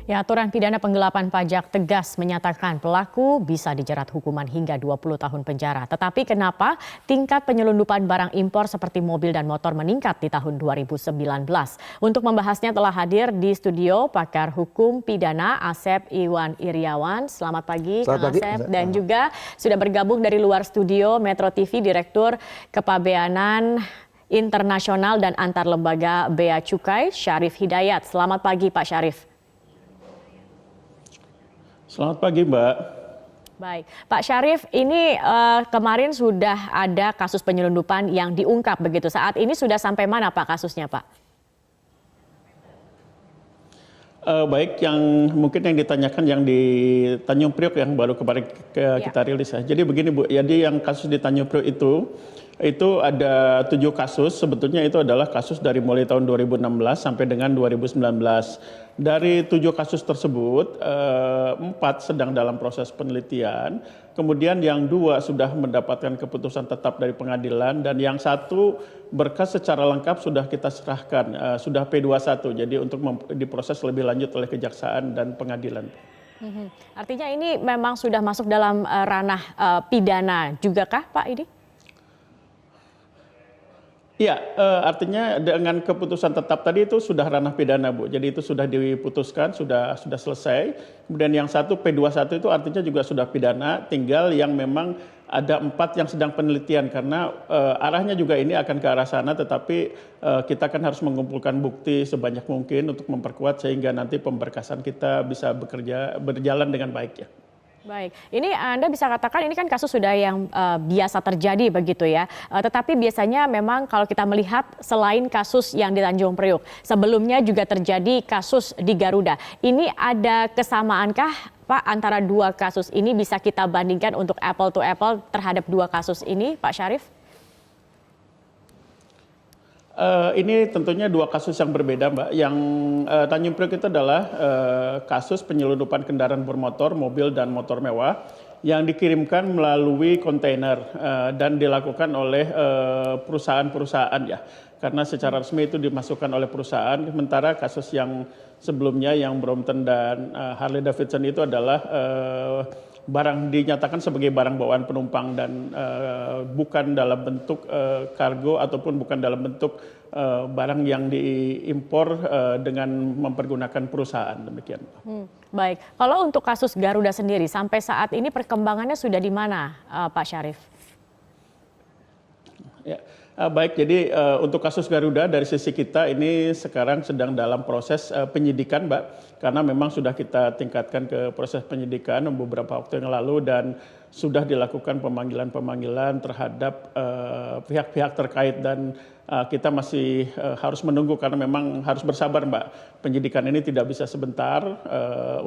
Ya, aturan pidana penggelapan pajak tegas menyatakan pelaku bisa dijerat hukuman hingga 20 tahun penjara. Tetapi kenapa tingkat penyelundupan barang impor seperti mobil dan motor meningkat di tahun 2019? Untuk membahasnya telah hadir di studio pakar hukum pidana Asep Iwan Iriawan. Selamat pagi, Kang Asep. Dan juga sudah bergabung dari luar studio Metro TV Direktur Kepabeanan Internasional dan Antar Lembaga Bea Cukai, Syarif Hidayat. Selamat pagi, Pak Syarif. Selamat pagi, Mbak. Baik, Pak Syarif, ini kemarin sudah ada kasus penyelundupan yang diungkap begitu. Saat ini sudah sampai mana Pak kasusnya, Pak? Baik, yang mungkin yang ditanyakan yang di Tanjung Priok yang baru kemarin kita rilis ya. Jadi begini Bu, jadi yang kasus di Tanjung Priok itu ada 7 kasus, sebetulnya itu adalah kasus dari mulai tahun 2016 sampai dengan 2019. Dari 7 kasus tersebut, 4 sedang dalam proses penelitian, kemudian yang 2 sudah mendapatkan keputusan tetap dari pengadilan, dan yang 1 berkas secara lengkap sudah kita serahkan, sudah P21, jadi untuk diproses lebih lanjut oleh Kejaksaan dan pengadilan. Artinya ini memang sudah masuk dalam ranah pidana juga kah Pak ini? Iya, artinya dengan keputusan tetap tadi itu sudah ranah pidana, Bu. Jadi itu sudah diputuskan, sudah selesai. Kemudian yang 1 P21 itu artinya juga sudah pidana, tinggal yang memang ada 4 yang sedang penelitian karena arahnya juga ini akan ke arah sana, tetapi kita kan harus mengumpulkan bukti sebanyak mungkin untuk memperkuat sehingga nanti pemberkasan kita bisa berjalan dengan baik ya. Baik, ini Anda bisa katakan ini kan kasus sudah yang biasa terjadi begitu ya. Tetapi biasanya memang kalau kita melihat selain kasus yang di Tanjung Priok, sebelumnya juga terjadi kasus di Garuda. Ini ada kesamaankah Pak antara 2 kasus ini, bisa kita bandingkan untuk apple to apple terhadap 2 kasus ini Pak Syarif? Ini tentunya 2 kasus yang berbeda, Mbak. Yang Tanjung Priok itu adalah kasus penyelundupan kendaraan bermotor, mobil dan motor mewah yang dikirimkan melalui kontainer dan dilakukan oleh perusahaan-perusahaan ya. Karena secara resmi itu dimasukkan oleh perusahaan, sementara kasus yang sebelumnya yang Brompton dan Harley Davidson itu adalah barang dinyatakan sebagai barang bawaan penumpang dan bukan dalam bentuk kargo ataupun bukan dalam bentuk barang yang diimpor dengan mempergunakan perusahaan, demikian. Baik, kalau untuk kasus Garuda sendiri sampai saat ini perkembangannya sudah di mana Pak Syarif? Ya. Baik, jadi untuk kasus Garuda dari sisi kita ini sekarang sedang dalam proses penyidikan, Mbak, karena memang sudah kita tingkatkan ke proses penyidikan beberapa waktu yang lalu dan sudah dilakukan pemanggilan-pemanggilan terhadap pihak-pihak terkait dan kita masih harus menunggu karena memang harus bersabar, Mbak. Penyidikan ini tidak bisa sebentar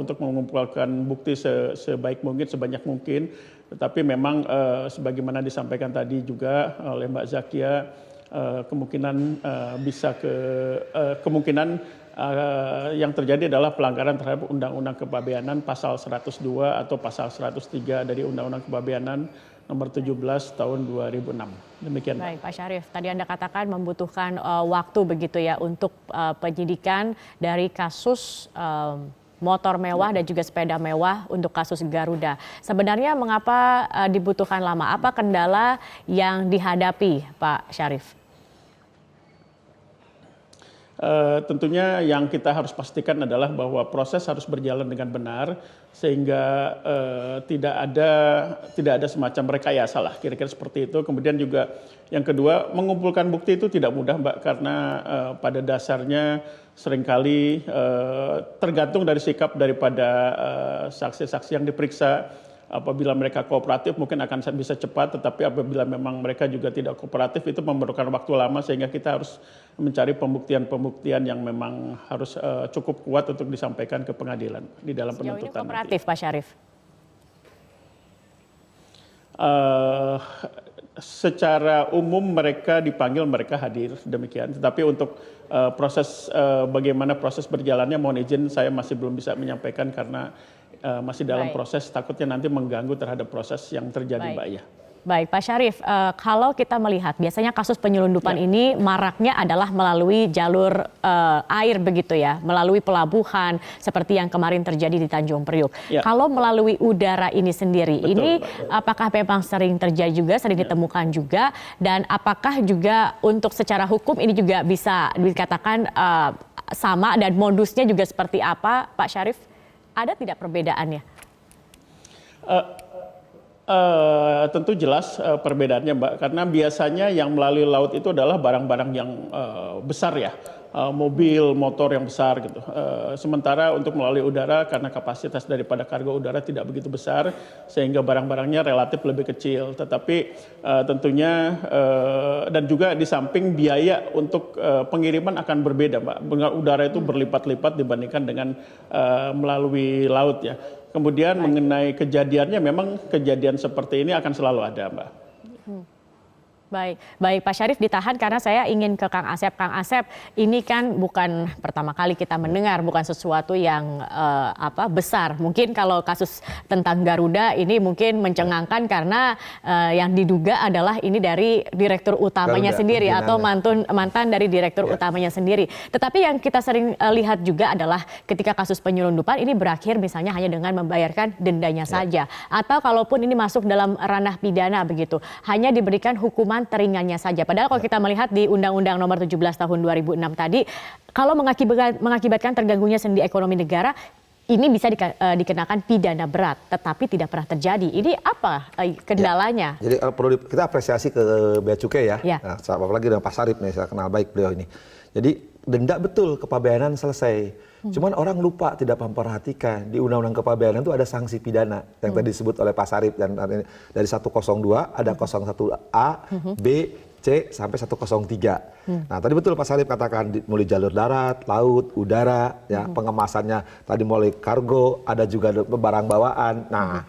untuk mengumpulkan bukti sebaik mungkin, sebanyak mungkin. Tetapi memang sebagaimana disampaikan tadi juga oleh Mbak Zakia, kemungkinan yang terjadi adalah pelanggaran terhadap Undang-Undang Kepabeanan pasal 102 atau pasal 103 dari Undang-Undang Kepabeanan nomor 17 tahun 2006. Demikian. Baik, Pak Syarif, tadi Anda katakan membutuhkan waktu begitu ya untuk penyidikan dari kasus motor mewah dan juga sepeda mewah untuk kasus Garuda. Sebenarnya mengapa dibutuhkan lama? Apa kendala yang dihadapi Pak Syarif? Tentunya yang kita harus pastikan adalah bahwa proses harus berjalan dengan benar sehingga tidak ada semacam rekayasa lah, kira-kira seperti itu. Kemudian juga yang kedua, mengumpulkan bukti itu tidak mudah, Mbak, karena pada dasarnya seringkali tergantung dari sikap daripada saksi-saksi yang diperiksa. Apabila mereka kooperatif mungkin akan bisa cepat, tetapi apabila memang mereka juga tidak kooperatif itu memerlukan waktu lama sehingga kita harus mencari pembuktian-pembuktian yang memang harus cukup kuat untuk disampaikan ke pengadilan di dalam penuntutan. Sejauh ini kooperatif, Pak Syarif? Secara umum mereka dipanggil, mereka hadir, demikian. Tetapi untuk proses bagaimana proses berjalannya, mohon izin saya masih belum bisa menyampaikan karena masih dalam proses, takutnya nanti mengganggu terhadap proses yang terjadi, Mbak ya. Baik, Pak Syarif, kalau kita melihat biasanya kasus penyelundupan ini maraknya adalah melalui jalur air begitu ya, melalui pelabuhan seperti yang kemarin terjadi di Tanjung Priuk. Kalau melalui udara ini sendiri, ini apakah memang sering terjadi juga, sering ditemukan juga, dan apakah juga untuk secara hukum ini juga bisa dikatakan sama dan modusnya juga seperti apa, Pak Syarif? Ada tidak perbedaannya? Tentu jelas perbedaannya, Mbak, karena biasanya yang melalui laut itu adalah barang-barang yang besar ya, mobil, motor yang besar gitu. Sementara untuk melalui udara karena kapasitas daripada kargo udara tidak begitu besar sehingga barang-barangnya relatif lebih kecil. Tetapi tentunya dan juga di samping biaya untuk pengiriman akan berbeda, Mbak. Udara itu berlipat-lipat dibandingkan dengan melalui laut ya. Kemudian mengenai kejadiannya, memang kejadian seperti ini akan selalu ada, Mbak. Baik Pak Syarif ditahan karena saya ingin ke Kang Asep. Kang Asep, ini kan bukan pertama kali kita mendengar, bukan sesuatu yang besar. Mungkin kalau kasus tentang Garuda ini mungkin mencengangkan karena yang diduga adalah ini dari direktur utamanya sendiri atau mantan dari direktur utamanya sendiri. Tetapi yang kita sering lihat juga adalah ketika kasus penyelundupan ini berakhir misalnya hanya dengan membayarkan dendanya saja. Atau kalaupun ini masuk dalam ranah pidana begitu, hanya diberikan hukuman teringannya saja. Padahal kalau kita melihat di Undang-Undang Nomor 17 Tahun 2006 tadi, kalau mengakibatkan terganggunya sendi ekonomi negara, ini bisa dikenakan pidana berat, tetapi tidak pernah terjadi. Ini apa kendalanya? Jadi perlu kita apresiasi ke Bea Cukai ya. Nah, apalagi dengan Pak Syarif nih, saya kenal baik beliau ini. Jadi denda betul, kepabeanan selesai. Cuman orang lupa, tidak memperhatikan di Undang-Undang Kepabeanan itu ada sanksi pidana yang tadi disebut oleh Pak Syarif, dan dari 102 ada 01A, B, C sampai 103. Nah tadi betul Pak Syarif katakan mulai jalur darat, laut, udara, ya pengemasannya tadi mulai kargo, ada juga barang bawaan. Nah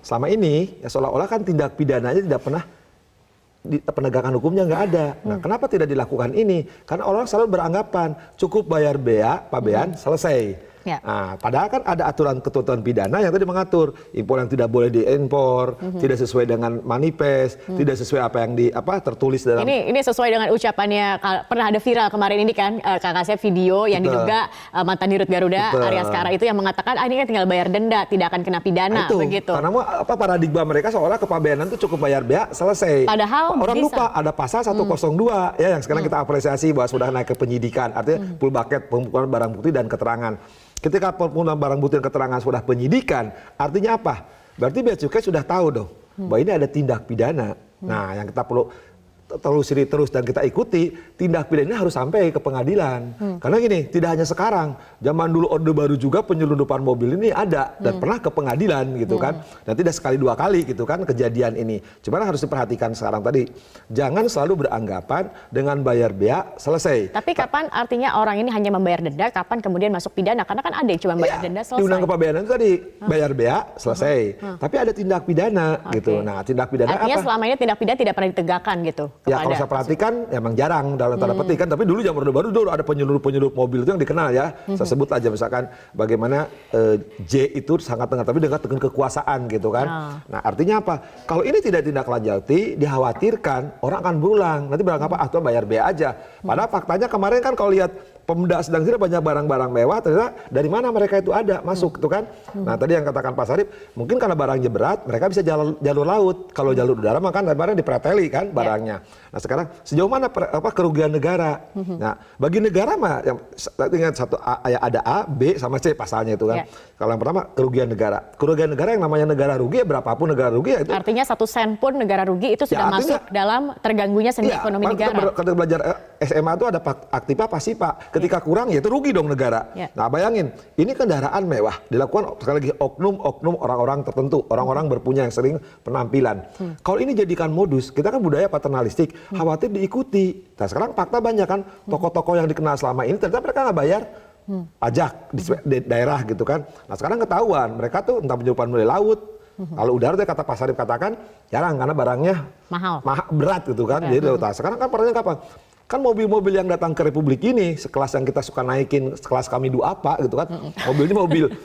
selama ini ya seolah-olah kan tindak pidananya tidak pernah penegakan hukumnya nggak ada. Nah, kenapa tidak dilakukan ini? Karena orang selalu beranggapan cukup bayar bea, pabean, selesai. Nah, padahal kan ada aturan ketentuan pidana yang tadi mengatur impor yang tidak boleh diimpor, tidak sesuai dengan manifest, tidak sesuai apa yang tertulis dalam. Ini sesuai dengan ucapannya, pernah ada viral kemarin ini kan, Kang Asep, video yang diduga mantan dirut Garuda Arya Skara itu yang mengatakan ini kan tinggal bayar denda, tidak akan kena pidana begitu. Karena paradigma mereka seolah kepabeanan itu cukup bayar bea, selesai. Padahal orang lupa ada pasal 102 ya yang sekarang kita apresiasi bahwa sudah naik ke penyidikan, artinya full bucket pengumpulan barang bukti dan keterangan. Ketika pengumpulan barang bukti dan keterangan sudah penyidikan, artinya apa? Berarti Bea Cukai sudah tahu dong bahwa ini ada tindak pidana. Nah, yang kita perlu telusuri terus dan kita ikuti, tindak pidana ini harus sampai ke pengadilan. Karena gini, tidak hanya sekarang, zaman dulu Orde Baru juga penyelundupan mobil ini ada dan pernah ke pengadilan gitu kan. Dan tidak sekali dua kali gitu kan kejadian ini. Cuman harus diperhatikan sekarang tadi, jangan selalu beranggapan dengan bayar bea selesai. Tapi kapan artinya orang ini hanya membayar denda, kapan kemudian masuk pidana? Karena kan ada yang cuma bayar denda selesai. Di Undang Kepabeanan itu tadi bayar bea selesai. Tapi ada tindak pidana gitu. Nah, tindak pidana artinya apa? Selama ini tindak pidana tidak pernah ditegakkan gitu. Ya kalau saya perhatikan emang jarang dalam tanda petik kan, tapi dulu zaman Orde Baru dulu ada penyelundup mobil itu yang dikenal ya. Saya sebut aja misalkan bagaimana J itu sangat dengar tapi dengan kekuasaan gitu kan. Nah artinya apa? Kalau ini tidak ditindaklanjuti, dikhawatirkan orang akan berulang. Nanti barang apa? Tuh bayar bea aja. Padahal faktanya kemarin kan kalau lihat Pemda sedang tidak banyak barang-barang mewah, ternyata dari mana mereka itu ada masuk gitu kan. Nah tadi yang katakan Pak Syarif, mungkin karena barangnya berat, mereka bisa jalur laut. Kalau jalur udara maka barang dipreteli kan barangnya. Nah sekarang sejauh mana kerugian negara? Nah bagi negara mah yang ingat satu ada A, B sama C pasalnya itu kan. Kalau yang pertama kerugian negara. Kerugian negara yang namanya negara rugi ya berapapun negara rugi ya itu. Artinya 1 sen pun negara rugi itu sudah masuk dalam terganggunya sendi ekonomi negara. Kalau belajar SMA itu ada aktiva pasifa. Ketika kurang ya itu rugi dong negara. Nah bayangin, ini kendaraan mewah dilakukan sekali lagi oknum orang-orang tertentu, orang-orang berpunya yang sering penampilan. Kalau ini jadikan modus, kita kan budaya paternalistik, khawatir diikuti. Nah sekarang fakta banyak kan, tokoh-tokoh yang dikenal selama ini ternyata mereka nggak bayar pajak di daerah gitu kan. Nah sekarang ketahuan mereka tuh entah penyelundupan melalui laut. Kalau udara kata Pak Syarif katakan jarang karena barangnya mahal berat gitu kan. Jadi sekarang kan pertanyaan kapan? Kan mobil-mobil yang datang ke Republik ini, sekelas yang kita suka naikin, sekelas kami apa gitu kan.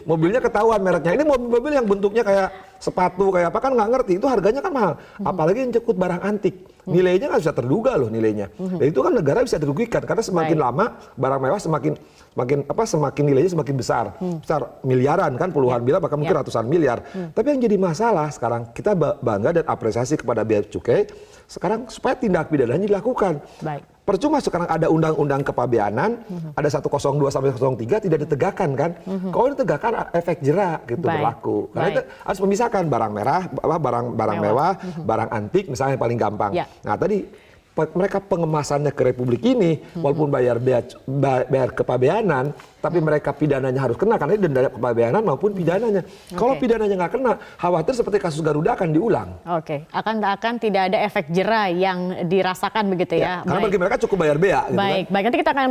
Mobilnya ketahuan mereknya. Ini mobil-mobil yang bentuknya kayak sepatu, kayak apa kan nggak ngerti. Itu harganya kan mahal. Apalagi yang jemput barang antik. Nilainya nggak bisa terduga loh nilainya. Dan itu kan negara bisa dirugikan karena semakin lama barang mewah semakin nilainya semakin besar. Besar miliaran kan, puluhan miliar bahkan mungkin ratusan miliar. Tapi yang jadi masalah sekarang kita bangga dan apresiasi kepada Bea Cukai sekarang supaya tindak pidananya dilakukan. Baik. Percuma sekarang ada undang-undang kepabeanan, ada 102 sampai 103 tidak ditegakkan kan. Kalau ditegakkan efek jerak gitu berlaku. Karena itu harus memisahkan barang merah, barang mewah, barang antik misalnya yang paling gampang. Nah, tadi mereka pengemasannya ke Republik ini walaupun bayar kepabeanan, tapi mereka pidananya harus kena karena ini denda kepabeanan maupun pidananya. Kalau pidananya nggak kena, khawatir seperti kasus Garuda akan diulang. Oke, akan tidak ada efek jera yang dirasakan begitu ya. Karena bagi mereka cukup bayar bea. Gitu baik, nanti kita akan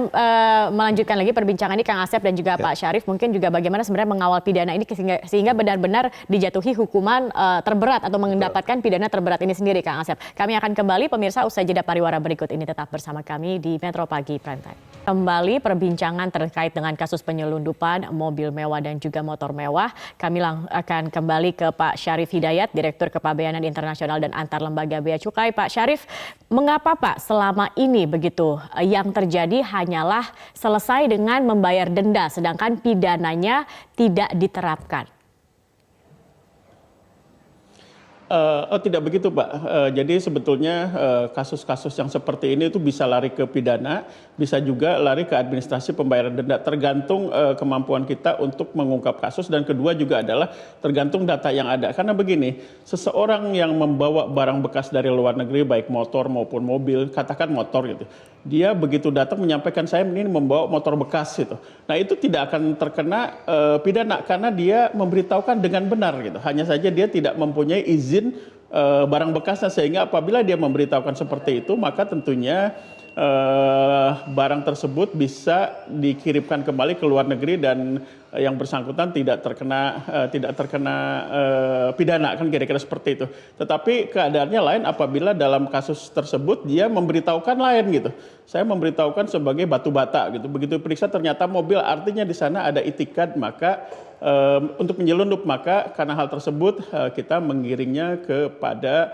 melanjutkan lagi perbincangan ini Kang Asep dan juga Pak Syarif, mungkin juga bagaimana sebenarnya mengawal pidana ini sehingga benar-benar dijatuhi hukuman terberat atau mendapatkan pidana terberat ini sendiri Kang Asep. Kami akan kembali pemirsa usai jeda pariwara berikut ini, tetap bersama kami di Metro Pagi Prime Time. Kembali perbincangan terkait dengan kasus penyelundupan mobil mewah dan juga motor mewah. Kami akan kembali ke Pak Syarif Hidayat, Direktur Kepabeanan Internasional dan Antar Lembaga Bea Cukai. Pak Syarif, mengapa Pak selama ini begitu yang terjadi hanyalah selesai dengan membayar denda sedangkan pidananya tidak diterapkan? Tidak begitu Pak. Jadi sebetulnya kasus-kasus yang seperti ini itu bisa lari ke pidana, bisa juga lari ke administrasi pembayaran denda. Tergantung kemampuan kita untuk mengungkap kasus dan kedua juga adalah tergantung data yang ada. Karena begini, seseorang yang membawa barang bekas dari luar negeri baik motor maupun mobil, katakan motor gitu. Dia begitu datang menyampaikan saya ini membawa motor bekas gitu. Nah itu tidak akan terkena pidana karena dia memberitahukan dengan benar gitu. Hanya saja dia tidak mempunyai izin barang bekasnya sehingga apabila dia memberitahukan seperti itu maka tentunya barang tersebut bisa dikirimkan kembali ke luar negeri dan yang bersangkutan tidak terkena pidana kan kira-kira seperti itu. Tetapi keadaannya lain apabila dalam kasus tersebut dia memberitahukan lain gitu. Saya memberitahukan sebagai batu bata gitu. Begitu periksa ternyata mobil artinya di sana ada itikad maka untuk menyelundup maka karena hal tersebut kita menggiringnya kepada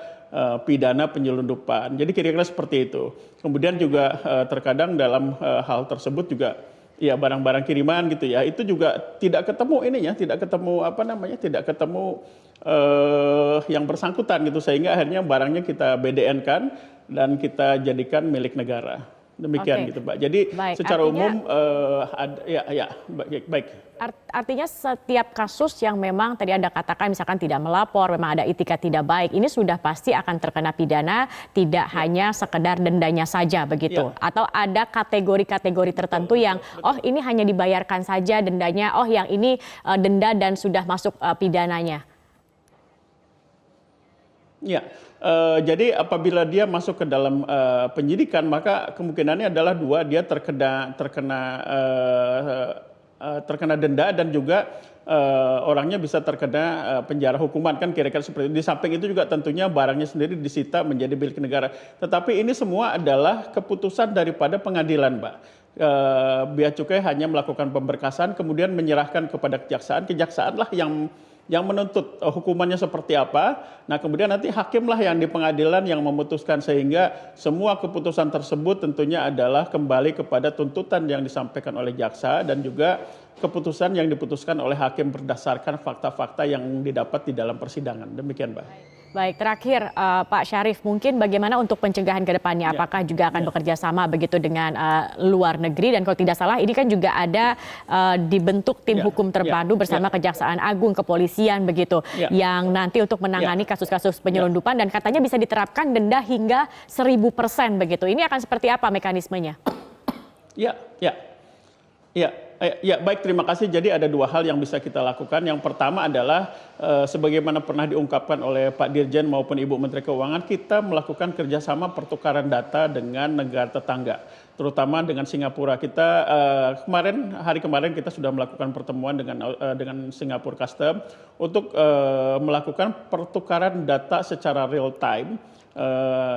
pidana penyelundupan. Jadi kira-kira seperti itu. Kemudian juga terkadang dalam hal tersebut juga ya barang-barang kiriman gitu ya, itu juga tidak ketemu ininya, tidak ketemu tidak ketemu yang bersangkutan gitu sehingga akhirnya barangnya kita BDN-kan dan kita jadikan milik negara. Demikian gitu Pak. Jadi secara umum baik. Artinya setiap kasus yang memang tadi Anda katakan misalkan tidak melapor, memang ada itikat tidak baik, ini sudah pasti akan terkena pidana, tidak hanya sekedar dendanya saja begitu. Atau ada kategori-kategori tertentu yang ini hanya dibayarkan saja dendanya, yang ini denda dan sudah masuk pidananya. Ya, jadi apabila dia masuk ke dalam penyidikan maka kemungkinannya adalah dua, dia terkena denda dan juga orangnya bisa terkena penjara hukuman kan kira-kira seperti itu. Di samping itu juga tentunya barangnya sendiri disita menjadi milik negara. Tetapi ini semua adalah keputusan daripada pengadilan, Mbak. Bea Cukai hanya melakukan pemberkasan kemudian menyerahkan kepada kejaksaan. Kejaksaanlah yang menuntut hukumannya seperti apa. Nah kemudian nanti hakimlah yang di pengadilan yang memutuskan sehingga semua keputusan tersebut tentunya adalah kembali kepada tuntutan yang disampaikan oleh jaksa dan juga keputusan yang diputuskan oleh hakim berdasarkan fakta-fakta yang didapat di dalam persidangan. Demikian Mbak. Baik, terakhir Pak Syarif, mungkin bagaimana untuk pencegahan ke depannya? Apakah juga akan bekerja sama begitu dengan luar negeri? Dan kalau tidak salah ini kan juga ada dibentuk tim hukum terpadu bersama Kejaksaan Agung, Kepolisian begitu. Yang nanti untuk menangani kasus-kasus penyelundupan dan katanya bisa diterapkan denda hingga 1000% begitu. Ini akan seperti apa mekanismenya? Ya, baik, terima kasih. Jadi ada dua hal yang bisa kita lakukan. Yang pertama adalah sebagaimana pernah diungkapkan oleh Pak Dirjen maupun Ibu Menteri Keuangan, kita melakukan kerjasama pertukaran data dengan negara tetangga, terutama dengan Singapura. Kita hari kemarin kita sudah melakukan pertemuan dengan Singapura Custom untuk melakukan pertukaran data secara real time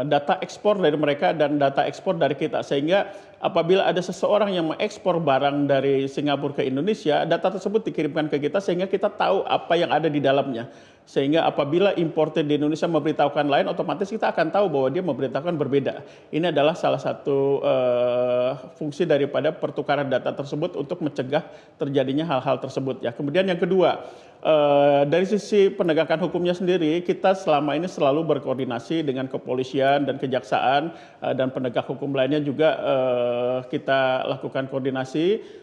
data ekspor dari mereka dan data ekspor dari kita, sehingga apabila ada seseorang yang mengekspor barang dari Singapura ke Indonesia, data tersebut dikirimkan ke kita sehingga kita tahu apa yang ada di dalamnya. Sehingga apabila importer di Indonesia memberitahukan lain, otomatis kita akan tahu bahwa dia memberitahukan berbeda. Ini adalah salah satu fungsi daripada pertukaran data tersebut untuk mencegah terjadinya hal-hal tersebut. Ya. Kemudian yang kedua, dari sisi penegakan hukumnya sendiri, kita selama ini selalu berkoordinasi dengan kepolisian dan kejaksaan dan penegak hukum lainnya juga kita lakukan koordinasi.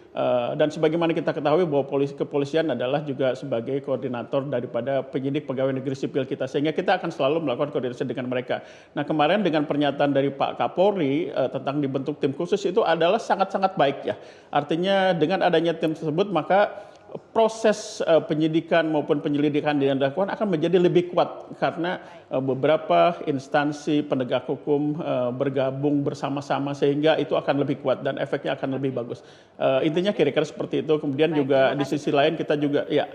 Dan sebagaimana kita ketahui bahwa kepolisian adalah juga sebagai koordinator daripada penyidik pegawai negeri sipil kita, sehingga kita akan selalu melakukan koordinasi dengan mereka. Nah, kemarin dengan pernyataan dari Pak Kapolri tentang dibentuk tim khusus itu adalah sangat-sangat baik ya. Artinya dengan adanya tim tersebut maka proses penyidikan maupun penyelidikan yang dilakukan akan menjadi lebih kuat karena beberapa instansi penegak hukum bergabung bersama-sama, sehingga itu akan lebih kuat dan efeknya akan lebih bagus. Intinya kira-kira seperti itu. Kemudian baik, juga di sisi lain kita juga ya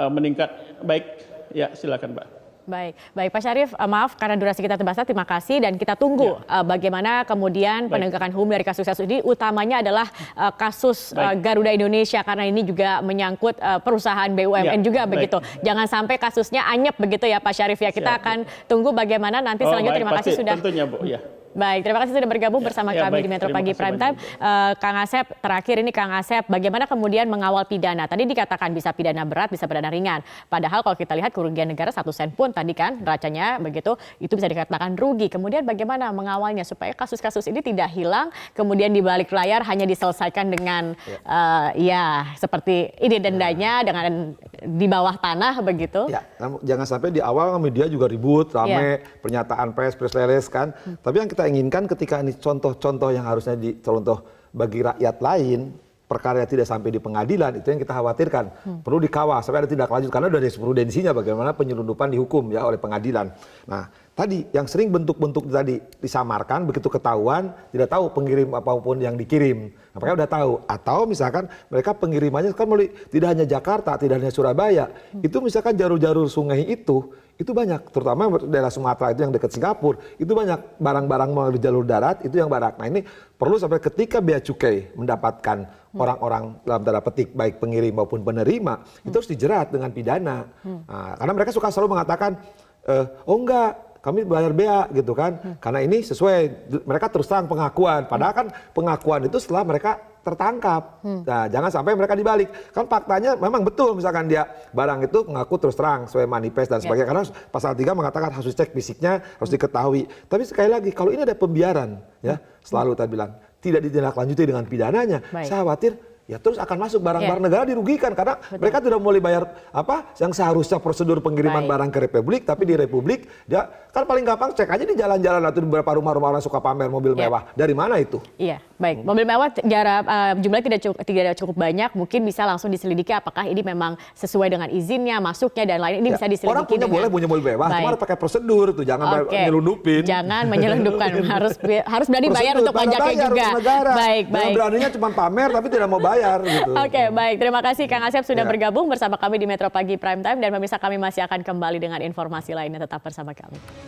meningkat. Baik, ya silakan Mbak. Baik Pak Syarif, maaf karena durasi kita terbatas, terima kasih dan kita tunggu bagaimana kemudian penegakan hukum dari kasus-kasus ini, utamanya adalah kasus Garuda Indonesia karena ini juga menyangkut perusahaan BUMN juga begitu. Jangan sampai kasusnya anyep begitu ya Pak Syarif ya, kita akan tunggu bagaimana nanti selanjutnya. Terima kasih sudah. Tentunya Bu, ya. Baik, terima kasih sudah bergabung bersama kami di Metro Pagi Prime Time. Kang Asep, terakhir ini Kang Asep, bagaimana kemudian mengawal pidana? Tadi dikatakan bisa pidana berat, bisa pidana ringan. Padahal kalau kita lihat kerugian negara 1 sen pun tadi kan racanya begitu, itu bisa dikatakan rugi. Kemudian bagaimana mengawalnya supaya kasus-kasus ini tidak hilang, kemudian di balik layar hanya diselesaikan dengan ya seperti ini dendanya dengan di bawah tanah begitu. Ya, jangan sampai di awal media juga ribut, rame, pernyataan press release kan. Tapi yang kita inginkan ketika ini contoh-contoh yang harusnya dicontoh bagi rakyat lain, perkara yang tidak sampai di pengadilan, itu yang kita khawatirkan. Perlu dikawal sampai ada tindak lanjut karena sudah ada jurisprudensinya bagaimana penyelundupan dihukum ya oleh pengadilan. Nah, tadi yang sering bentuk-bentuk tadi disamarkan, begitu ketahuan tidak tahu pengirim apapun yang dikirim. Nah, mereka udah tahu. Atau misalkan mereka pengirimannya kan melalui tidak hanya Jakarta, tidak hanya Surabaya. Itu misalkan jalur-jalur sungai itu banyak, terutama daerah Sumatera itu yang dekat Singapura, itu banyak barang-barang melalui jalur darat, itu yang barak. Nah ini perlu sampai ketika Bea Cukai mendapatkan orang-orang dalam tanda petik, baik pengirim maupun penerima, itu harus dijerat dengan pidana. Nah, karena mereka suka selalu mengatakan, oh enggak, kami bayar bea gitu kan, karena ini sesuai, mereka terus terang pengakuan, padahal kan pengakuan itu setelah mereka tertangkap. Nah, jangan sampai mereka dibalik. Kan faktanya memang betul misalkan dia barang itu mengaku terus terang sesuai manifest dan sebagainya. Karena pasal 3 mengatakan harus dicek fisiknya, harus diketahui. Tapi sekali lagi kalau ini ada pembiaran ya, selalu tadi bilang tidak ditindaklanjuti dengan pidananya, saya khawatir ya terus akan masuk barang-barang negara dirugikan karena mereka tidak mulai bayar apa yang seharusnya prosedur pengiriman barang ke Republik, tapi di Republik dia kan paling gampang cek aja di jalan-jalan atau di beberapa rumah-rumah orang suka pamer mobil mewah. Dari mana itu? Iya, baik. Mobil mewah jumlahnya tidak cukup banyak, mungkin bisa langsung diselidiki apakah ini memang sesuai dengan izinnya, masuknya dan lain ini bisa diselidiki. Orang boleh punya mobil mewah, cuma pakai prosedur tuh, jangan menyelundupin. Jangan menyelundupkan, harus berani bayar untuk pajaknya juga. Baik. Beraninya cuma pamer tapi tidak mau bayar gitu. Oke, baik. Terima kasih Kang Asep sudah bergabung bersama kami di Metro Pagi Prime Time dan pemirsa kami masih akan kembali dengan informasi lainnya, tetap bersama kami.